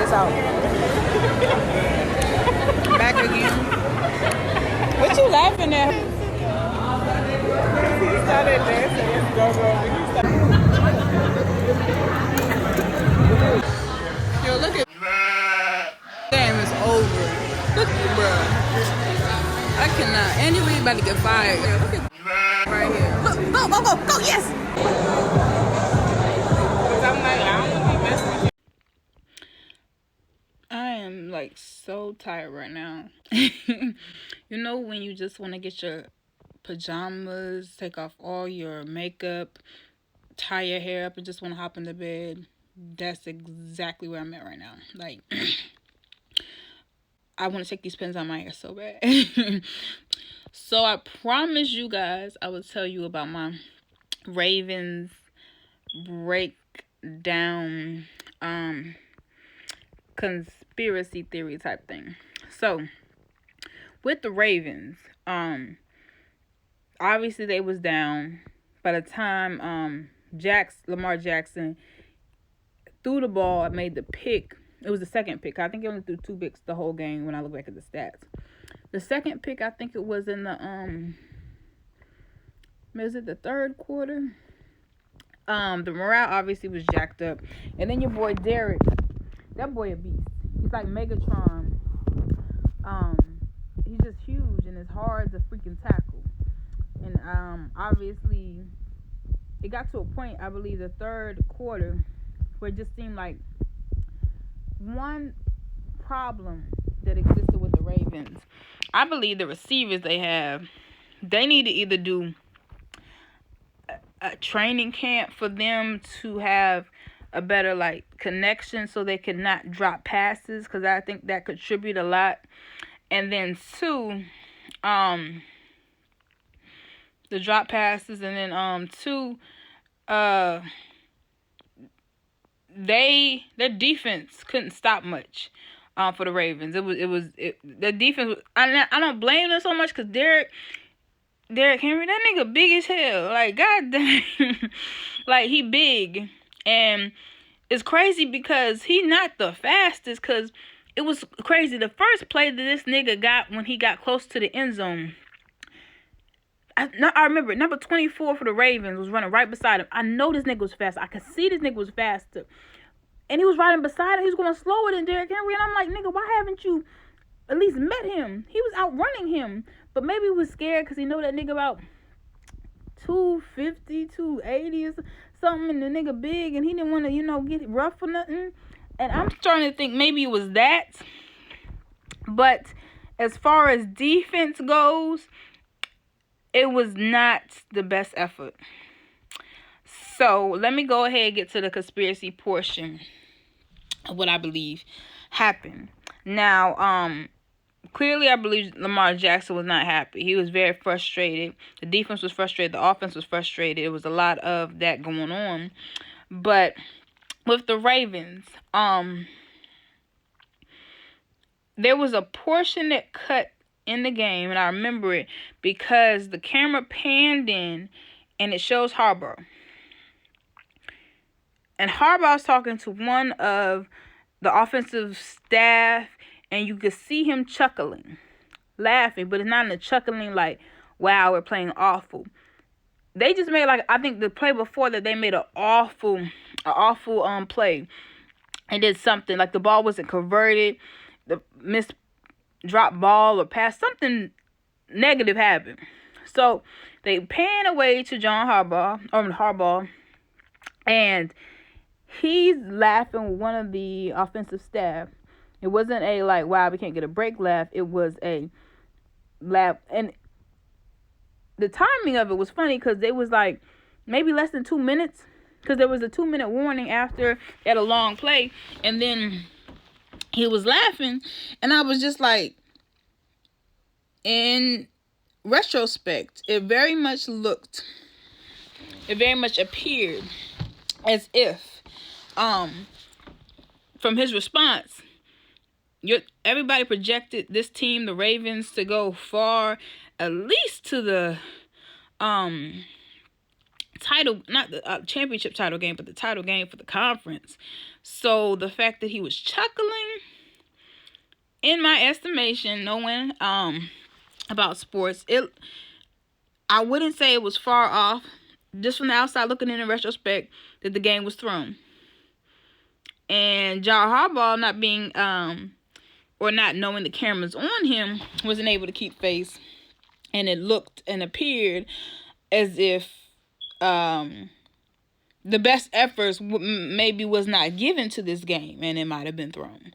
this out. Back again. What you laughing at? He started dancing. Let's go. Yo, look at. Game is over. Look at bro. I cannot. Anyway, about to get fired. Look at right here. Look, go, yes. Cause I'm like, I don't want to be messing with you. I am like so tired right now. You know when you just want to get your pajamas, take off all your makeup, tie your hair up, and just want to hop in the bed? That's exactly where I'm at right now. Like, I want to take these pins out my hair so bad. So I promise you guys I will tell you about my Ravens breakdown conspiracy theory type thing. So with the Ravens, obviously they was down by the time Lamar Jackson threw the ball and made the pick. It was the second pick. I think he only threw 2 picks the whole game when I look back at the stats. The second pick, I think it was in the is it the third quarter? The morale obviously was jacked up. And then your boy Derrick, that boy a beast. He's like Megatron. He's just huge and it's hard to freaking tackle. And obviously it got to a point, I believe the third quarter, where it just seemed like one problem that existed with the Ravens. I believe the receivers they have, they need to either do a training camp for them to have a better like connection so they could not drop passes, because I think that contribute a lot. And then 2, the drop passes, and then 2, their defense couldn't stop much for the Ravens. The defense was, I don't blame them so much because Derrick Henry, that nigga big as hell. Like, god dang. Like, he big. And it's crazy because he's not the fastest, because it was crazy. The first play that this nigga got when he got close to the end zone, I remember number 24 for the Ravens was running right beside him. I know this nigga was fast. I could see this nigga was faster. And he was riding beside him. He was going slower than Derrick Henry. And I'm like, nigga, why haven't you at least met him? He was outrunning him. But maybe he was scared because he know that nigga about 250, 280 or something. And the nigga big. And he didn't want to, get rough or nothing. And I'm starting to think maybe it was that. But as far as defense goes, it was not the best effort. So let me go ahead and get to the conspiracy portion of what I believe happened. Now, clearly I believe Lamar Jackson was not happy. He was very frustrated. The defense was frustrated. The offense was frustrated. It was a lot of that going on. But with the Ravens, there was a portion that cut in the game, and I remember it because the camera panned in and it shows Harbaugh. And Harbaugh's talking to one of the offensive staff, and you could see him chuckling, laughing, but it's not in a chuckling like, wow, we're playing awful. They just made, like, I think the play before that, they made an awful play. And did something, like the ball wasn't converted, the missed drop ball or pass, something negative happened. So they pan away to John Harbaugh, and he's laughing with one of the offensive staff. It wasn't a like, wow, we can't get a break laugh. It was a laugh. And the timing of it was funny because it was like maybe less than 2 minutes, because there was a 2-minute warning after they had a long play. And then he was laughing, and I was just like, in retrospect, it very much appeared as if, from his response, everybody projected this team, the Ravens, to go far, at least to the title, not the championship title game, but the title game for the conference. So the fact that he was chuckling, in my estimation, knowing about sports, I wouldn't say it was far off, just from the outside looking in retrospect, that the game was thrown. And John Harbaugh not being or not knowing the cameras on him, wasn't able to keep face, and it looked and appeared as if the best efforts maybe was not given to this game, and it might have been thrown.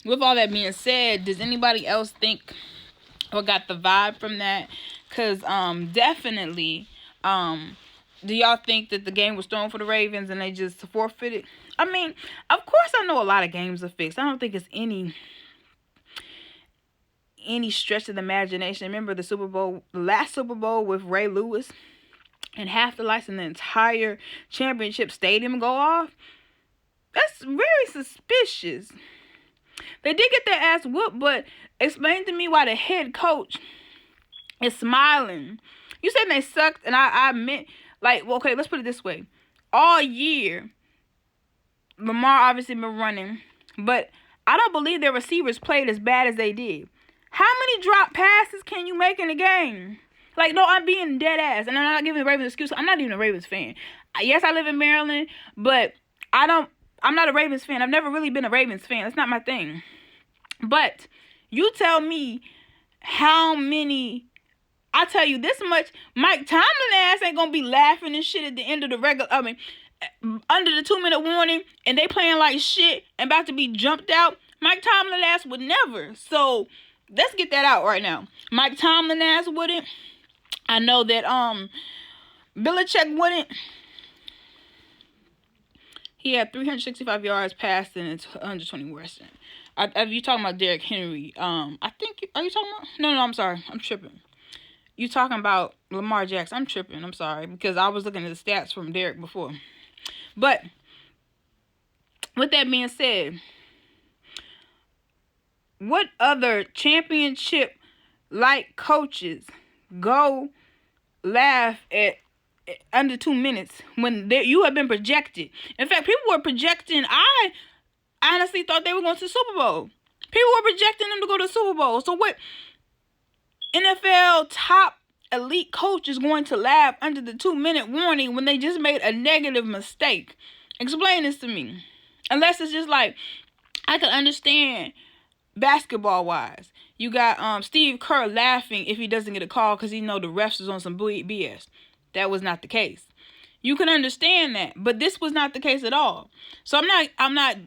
With all that being said, does anybody else think or got the vibe from that? Because definitely, do y'all think that the game was thrown for the Ravens and they just forfeited? I mean, of course I know a lot of games are fixed. I don't think it's any stretch of the imagination. Remember the last Super Bowl with Ray Lewis, and half the lights in the entire championship stadium go off? That's very suspicious. They did get their ass whooped, but explain to me why the head coach is smiling. You said they sucked, and I admit, like, well, okay, let's put it this way. All year, Lamar obviously been running, but I don't believe their receivers played as bad as they did. How many drop passes can you make in a game? Like, no, I'm being dead ass, and I'm not giving the Ravens an excuse. I'm not even a Ravens fan. Yes, I live in Maryland, but I'm not a Ravens fan. I've never really been a Ravens fan. That's not my thing. But you tell me how many. I tell you this much, Mike Tomlin ass ain't gonna be laughing and shit at the end of the under the 2-minute warning, and they playing like shit and about to be jumped out. Mike Tomlin ass would never. So let's get that out right now. Mike Tomlin ass wouldn't. I know that Belichick wouldn't. He had 365 yards passing and 120 rushing. Are you talking about Derrick Henry? I think. Are you talking about? No, I'm sorry. I'm tripping. You talking about Lamar Jackson? I'm tripping. I'm sorry, because I was looking at the stats from Derrick before. But with that being said, what other championship-like coaches go laugh at under 2 minutes when you have been projected? In fact, people were projecting. I honestly thought they were going to the Super Bowl. People were projecting them to go to the Super Bowl. So what NFL top elite coach is going to laugh under the 2-minute warning when they just made a negative mistake? Explain this to me. Unless it's just like, I can understand basketball wise. You got Steve Kerr laughing if he doesn't get a call because he know the refs is on some BS. That was not the case. You can understand that, but this was not the case at all. So I'm not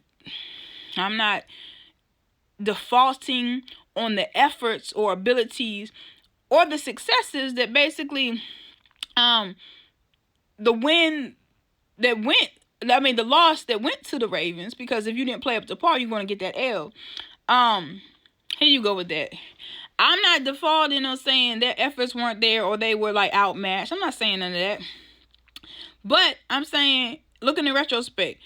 defaulting on the efforts or abilities or the successes that basically the loss that went to the Ravens, because if you didn't play up to par, you're going to get that L. Here you go with that. I'm not defaulting on saying their efforts weren't there or they were like outmatched. I'm not saying none of that. But I'm saying, looking in retrospect,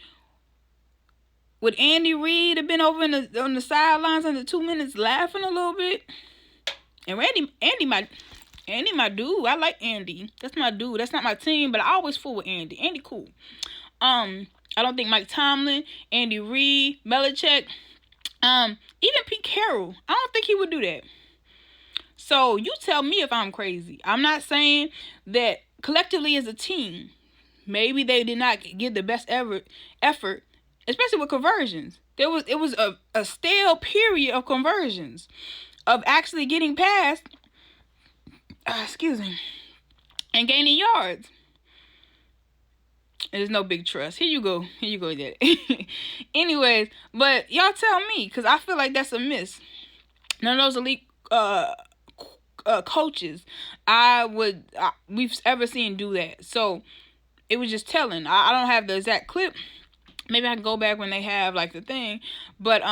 would Andy Reid have been over on the sidelines under 2 minutes laughing a little bit? And Andy my dude. I like Andy. That's my dude. That's not my team, but I always fool with Andy. Andy cool. I don't think Mike Tomlin, Andy Reid, Belichick, even Pete Carroll, I don't think he would do that. So you tell me if I'm crazy. I'm not saying that collectively as a team, maybe they did not give the best effort, especially with conversions. It was a stale period of conversions, of actually getting past, and gaining yards. There's no big trust. Here you go, Daddy. Anyways, but y'all tell me, because I feel like that's a miss. None of those elite coaches we've ever seen do that. So it was just telling. I don't have the exact clip. Maybe I can go back when they have like the thing. But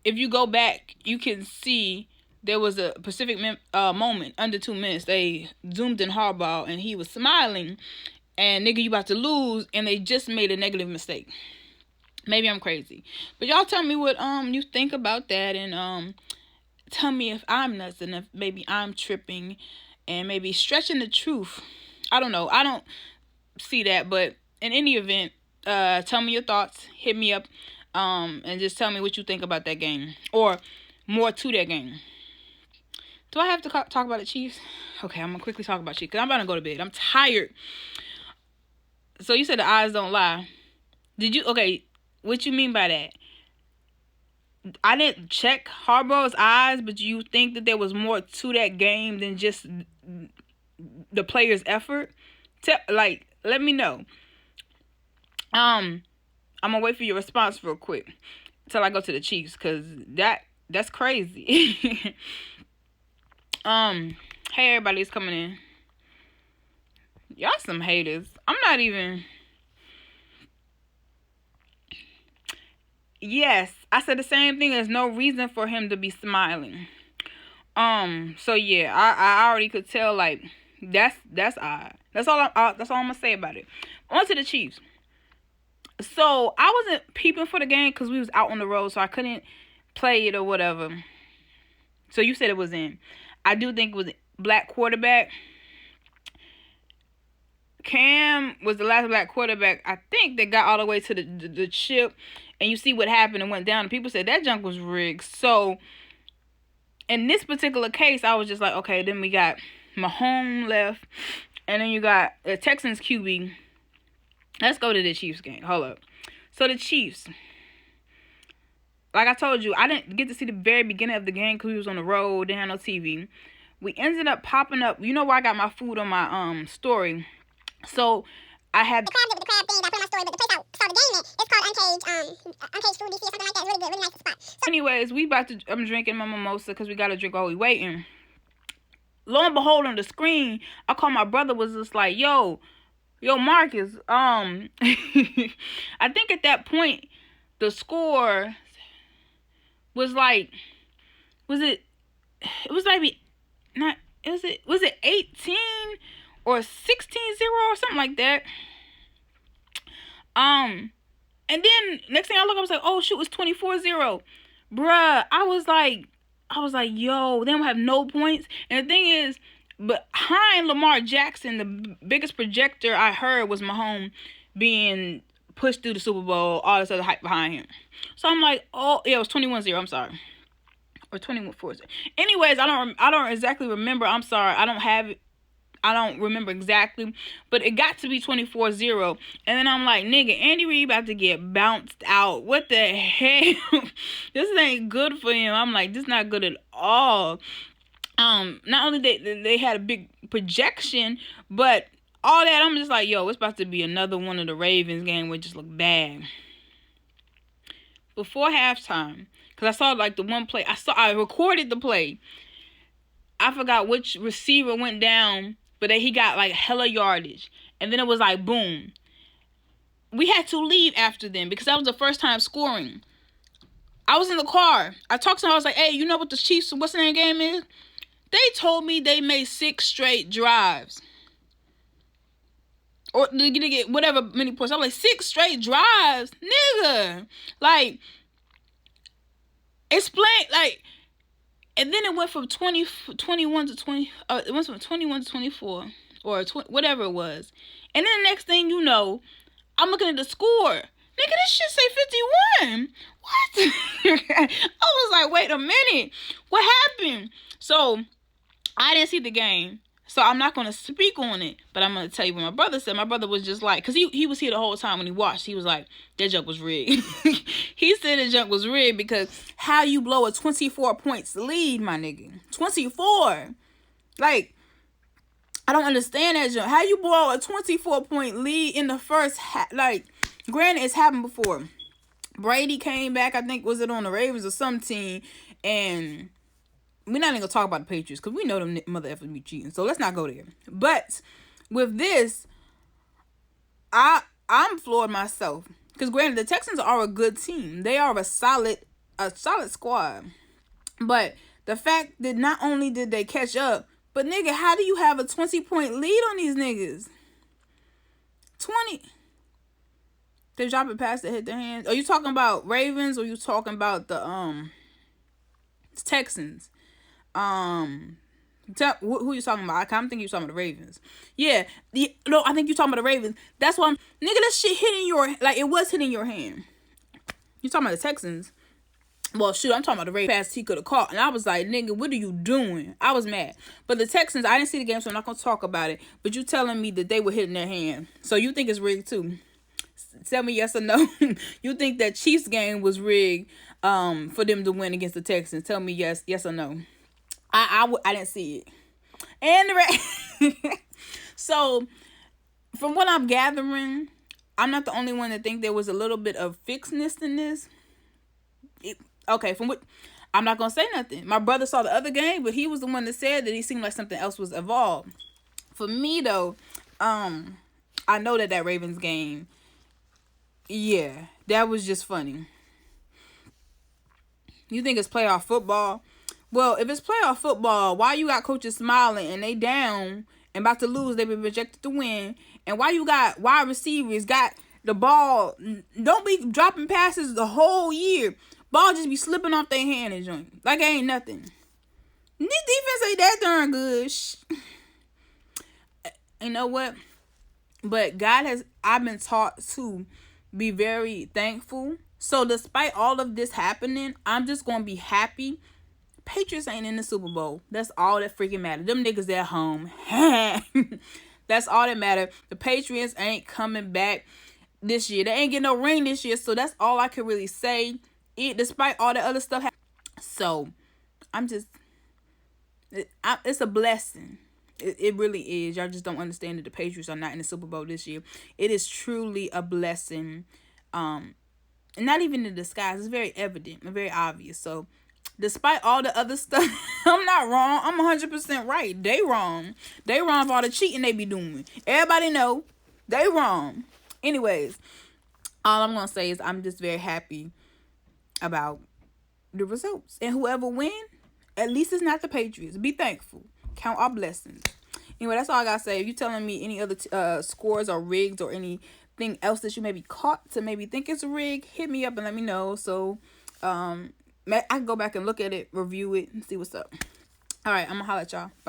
if you go back, you can see there was a specific moment under 2 minutes. They zoomed in Harbaugh and he was smiling. And nigga, you about to lose, and they just made a negative mistake. Maybe I'm crazy, but y'all tell me what you think about that, and tell me if I'm nuts and if maybe I'm tripping, and maybe stretching the truth I don't know. I don't see that, but in any event, tell me your thoughts. Hit me up, and just tell me what you think about that game or more to that game. Do I have to talk about the Chiefs? Okay, I'm gonna quickly talk about Chiefs because I'm about to go to bed. I'm tired. So you said the eyes don't lie. Did you? Okay, what you mean by that? I didn't check Harbaugh's eyes, but you think that there was more to that game than just the player's effort? Let me know. I'm gonna wait for your response real quick till I go to the Chiefs, cause that's crazy. Hey, everybody's coming in. Y'all some haters. I'm not even. Yes, I said the same thing. There's no reason for him to be smiling. So yeah, I already could tell, like, that's odd. That's all I'm gonna say about it. On to the Chiefs. So I wasn't peeping for the game because we was out on the road, so I couldn't play it or whatever. So you said it was in. I do think it was black quarterback. Cam was the last black quarterback, I think, that got all the way to the chip. And you see what happened and went down. And people said that junk was rigged. So in this particular case, I was just like, okay, then we got Mahomes left. And then you got the Texans QB. Let's go to the Chiefs game. Hold up. So the Chiefs. Like I told you, I didn't get to see the very beginning of the game because we was on the road. Didn't have no TV. We ended up popping up. You know where I got my food on my story. So I had the crab thing that I put on my story, but the place I saw the game at, it's called Uncaged Food DC or something like that. It's really good, really nice spot. So anyways, I'm drinking my mimosa because we gotta drink while we waiting. Lo and behold, on the screen, I called my brother, was just like, yo, Marcus, I think at that point the score was like, was it 18 or 16-0 or something like that. And then next thing I look, I was like, oh shoot, it's 24-0. Bruh, I was like, yo, they don't have no points. And the thing is, behind Lamar Jackson, the biggest projector I heard was Mahomes being pushed through the Super Bowl, all this other hype behind him. So I'm like, oh yeah, it was 21-0, I'm sorry. Or 21-4. Anyways, I don't exactly remember. I'm sorry. I don't remember exactly, but it got to be 24-0. And then I'm like, nigga, Andy Reid about to get bounced out. What the hell? This ain't good for him. I'm like, this not good at all. Not only they had a big projection, but all that, I'm just like, yo, it's about to be another one of the Ravens game where it just look bad. Before halftime, because I saw like the one play, I recorded the play. I forgot which receiver went down, but he got like hella yardage. And then it was like, boom. We had to leave after them because that was the first time scoring. I was in the car. I talked to him. I was like, hey, you know what the Chiefs, what's the name game is? They told me they made 6 straight drives. Or to get whatever many points. I was like, 6 straight drives? Nigga. Like, explain, like, and then it went from 21 to 20. It went from 21 to 24, or whatever it was. And then the next thing you know, I'm looking at the score. Nigga, this shit say 51. What? I was like, wait a minute. What happened? So I didn't see the game, so I'm not gonna speak on it. But I'm gonna tell you what my brother said. My brother was just like, cause he was here the whole time when he watched. He was like, that junk was rigged. He said that junk was rigged because how you blow a 24 points lead, my nigga? 24. Like, I don't understand that junk. How you blow a 24 point lead in the first half? Like, granted, it's happened before. Brady came back, I think, was it on the Ravens or some team, and we're not even gonna talk about the Patriots because we know them mother effers be cheating. So let's not go there. But with this, I'm floored myself. Because granted, the Texans are a good team. They are a solid squad. But the fact that not only did they catch up, but nigga, how do you have a 20-point lead on these niggas? 20. They drop it past to hit their hands. Are you talking about Ravens or you talking about the Texans? Tell who you talking about? I'm thinking you talking about the Ravens. Yeah, no, I think you talking about the Ravens. That's why nigga, that shit hitting your, like, it was hitting your hand. You talking about the Texans? Well, shoot, I'm talking about the Ravens. Pass he could have caught, and I was like, nigga, what are you doing? I was mad. But the Texans, I didn't see the game, so I'm not gonna talk about it. But you telling me that they were hitting their hand, so you think it's rigged too? Tell me yes or no. You think that Chiefs game was rigged for them to win against the Texans? Tell me yes or no. I didn't see it. And the so from what I'm gathering, I'm not the only one that think there was a little bit of fixedness in this. Okay, from what, I'm not gonna say nothing. My brother saw the other game, but he was the one that said that he seemed like something else was evolved. For me though, I know that Ravens game, yeah, that was just funny. You think it's playoff football? Well, if it's playoff football, why you got coaches smiling and they down and about to lose, they've been projected to win, and why you got wide receivers got the ball, don't be dropping passes the whole year, ball just be slipping off their hand and joint like it ain't nothing. This defense ain't that darn good. You know what? But I've been taught to be very thankful. So despite all of this happening, I'm just gonna be happy. Patriots ain't in the Super Bowl. That's all that freaking matter. Them niggas at home. That's all that matter. The Patriots ain't coming back this year. They ain't getting no ring this year. So that's all I can really say. Despite all the other stuff. So I'm just, it's a blessing. It really is. Y'all just don't understand that the Patriots are not in the Super Bowl this year. It is truly a blessing. And not even in disguise. It's very evident and very obvious. So despite all the other stuff, I'm not wrong. I'm 100% right. They wrong. They wrong for all the cheating they be doing. Everybody know they wrong. Anyways, all I'm going to say is I'm just very happy about the results. And whoever win, at least it's not the Patriots. Be thankful. Count our blessings. Anyway, that's all I got to say. If you're telling me any other scores or rigs or anything else that you maybe caught to maybe think it's a rig, hit me up and let me know. So, I can go back and look at it, review it, and see what's up. All right, I'm going to holler at y'all. Bye.